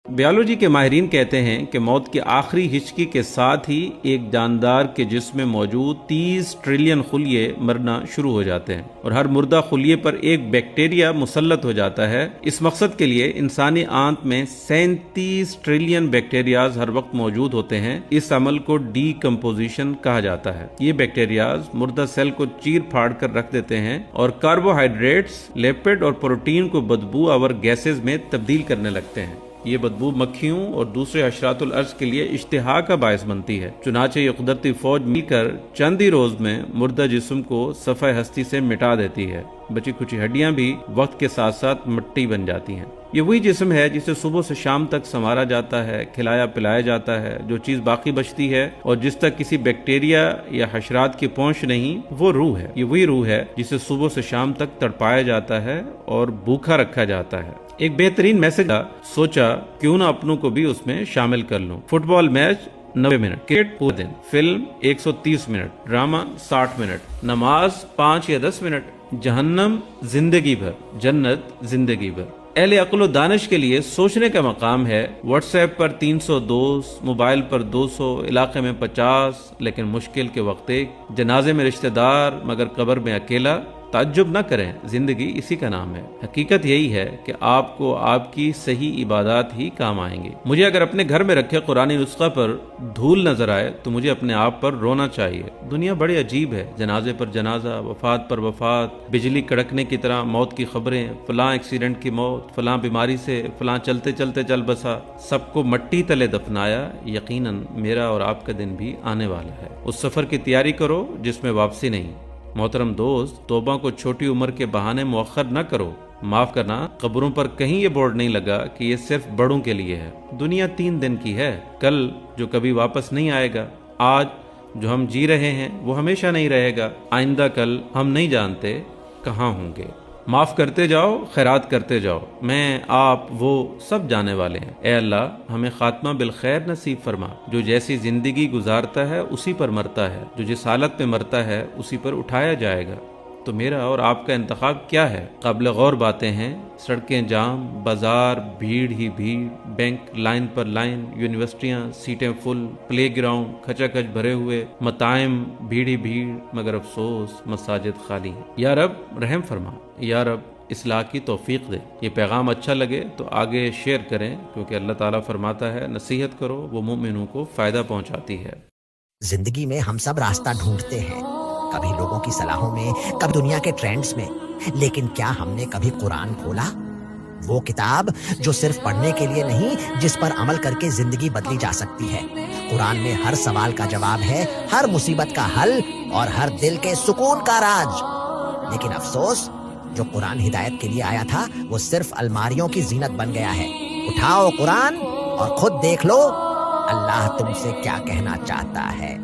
Biology کے ماہرین کہتے ہیں کہ موت کی آخری ہچکی کے ساتھ ہی ایک جاندار کے جسم میں موجود 30 ٹریلین خلیے مرنا شروع ہو جاتے ہیں اور ہر مردہ خلیے پر ایک بیکٹیریا مسلط ہو جاتا ہے۔ اس مقصد کے لیے انسانی آنت میں 37 ٹریلین بیکٹیریاز ہر وقت موجود ہوتے ہیں۔ اس عمل کو ڈی کمپوزیشن کہا جاتا ہے۔ یہ بیکٹیریاز مردہ سیل کو چیر پھاڑ کر رکھ دیتے ہیں اور کاربوہائیڈریٹس، لیپڈ اور پروٹین کو بدبو آور گیسز میں تبدیل کرنے لگتے ہیں۔ یہ بدبو مکھیوں اور دوسرے حشرات الارض کے لیے اشتہا کا باعث بنتی ہے، چنانچہ یہ قدرتی فوج مل کر چند ہی روز میں مردہ جسم کو صفحہ ہستی سے مٹا دیتی ہے۔ بچی کچی ہڈیاں بھی وقت کے ساتھ ساتھ مٹی بن جاتی ہیں۔ یہ وہی جسم ہے جسے صبح سے شام تک سنوارا جاتا ہے، کھلایا پلایا جاتا ہے۔ جو چیز باقی بچتی ہے اور جس تک کسی بیکٹیریا یا حشرات کی پہنچ نہیں، وہ روح ہے۔ یہ وہی روح ہے جسے صبح سے شام تک تڑپایا جاتا ہے اور بھوکا رکھا جاتا ہے۔ ایک بہترین میسج تھا، سوچا کیوں نہ اپنوں کو بھی اس میں شامل کر لوں۔ فٹ بال میچ 90 منٹ، کرکٹ پورے دن، فلم 130 منٹ، ڈرامہ 60 منٹ، نماز 5 یا 10 منٹ، جہنم زندگی بھر، جنت زندگی بھر۔ اہل عقل و دانش کے لیے سوچنے کا مقام ہے۔ واٹس ایپ پر 300 دوست، موبائل پر 200، علاقے میں 50، لیکن مشکل کے وقت ایک، جنازے میں رشتہ دار مگر قبر میں اکیلا۔ تعجب نہ کریں، زندگی اسی کا نام ہے۔ حقیقت یہی ہے کہ آپ کو آپ کی صحیح عبادات ہی کام آئیں گے۔ مجھے اگر اپنے گھر میں رکھے قرآنی نسخہ پر دھول نظر آئے تو مجھے اپنے آپ پر رونا چاہیے۔ دنیا بڑی عجیب ہے، جنازے پر جنازہ، وفات پر وفات، بجلی کڑکنے کی طرح موت کی خبریں، فلاں ایکسیڈنٹ کی موت، فلاں بیماری سے، فلاں چلتے چلتے چل بسا، سب کو مٹی تلے دفنایا۔ یقیناً میرا اور آپ کا دن بھی آنے والا ہے۔ اس سفر کی تیاری کرو جس میں واپسی نہیں۔ محترم دوست، توبہ کو چھوٹی عمر کے بہانے مؤخر نہ کرو۔ معاف کرنا، قبروں پر کہیں یہ بورڈ نہیں لگا کہ یہ صرف بڑوں کے لیے ہے۔ دنیا 3 دن کی ہے، کل جو کبھی واپس نہیں آئے گا، آج جو ہم جی رہے ہیں وہ ہمیشہ نہیں رہے گا، آئندہ کل ہم نہیں جانتے کہاں ہوں گے۔ معاف کرتے جاؤ، خیرات کرتے جاؤ، میں آپ وہ سب جانے والے ہیں۔ اے اللہ ہمیں خاتمہ بالخیر نصیب فرما۔ جو جیسی زندگی گزارتا ہے اسی پر مرتا ہے، جو جس حالت میں مرتا ہے اسی پر اٹھایا جائے گا۔ تو میرا اور آپ کا انتخاب کیا ہے؟ قابل غور باتیں ہیں، سڑکیں جام، بازار بھیڑ ہی بھیڑ، بینک لائن پر لائن، یونیورسٹیاں سیٹیں فل، پلے گراؤنڈ کھچا کھچ بھرے ہوئے، مطاعم بھیڑ ہی بھیڑ، مگر افسوس مساجد خالی ہیں۔ یا رب رحم فرما، یا رب اصلاح کی توفیق دے۔ یہ پیغام اچھا لگے تو آگے شیئر کریں، کیونکہ اللہ تعالیٰ فرماتا ہے نصیحت کرو وہ مومنوں کو فائدہ پہنچاتی ہے۔ زندگی میں ہم سب راستہ ڈھونڈتے ہیں، کبھی لوگوں کی صلاحوں میں، کبھی دنیا کے ٹرینڈز میں، لیکن کیا ہم نے کبھی قرآن کھولا؟ وہ کتاب جو صرف پڑھنے کے لیے نہیں، جس پر عمل کر کے زندگی بدلی جا سکتی ہے۔ قرآن میں ہر سوال کا جواب ہے، ہر مصیبت کا حل اور ہر دل کے سکون کا راج۔ لیکن افسوس، جو قرآن ہدایت کے لیے آیا تھا وہ صرف الماریوں کی زینت بن گیا ہے۔ اٹھاؤ قرآن اور خود دیکھ لو اللہ تم سے کیا کہنا چاہتا ہے۔